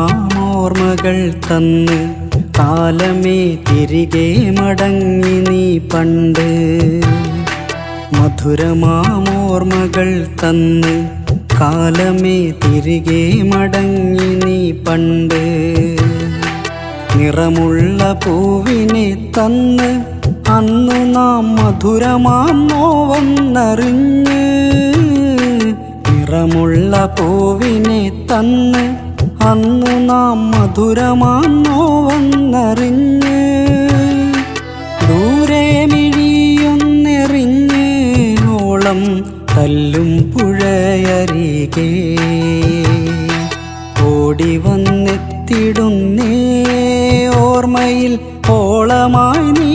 മധുരമാമോർമ്മകൾ തന്ന് കാലമേ തിരികെ മടങ്ങി നീ പണ്ട്. മധുരമാമോർമ്മകൾ തന്ന് കാലമേ തിരികെ മടങ്ങി നീ പണ്ട്. നിറമുള്ള പൂവിനെ തന്ന് അന്നു നാം മധുരമാം നോവെന്നറിഞ്ഞ്. നിറമുള്ള പൂവിനെ തന്ന് അന്നു നാം മധുരമാം നോവെന്നറിഞ്ഞ്. ദൂരെ മിഴിയൊന്നെറിഞ്ഞ് ഓളം തല്ലും പുഴയരികെ ഓടി വന്നെത്തിടുന്നേ ഓർമ്മയിൽ ഓളമായി നീ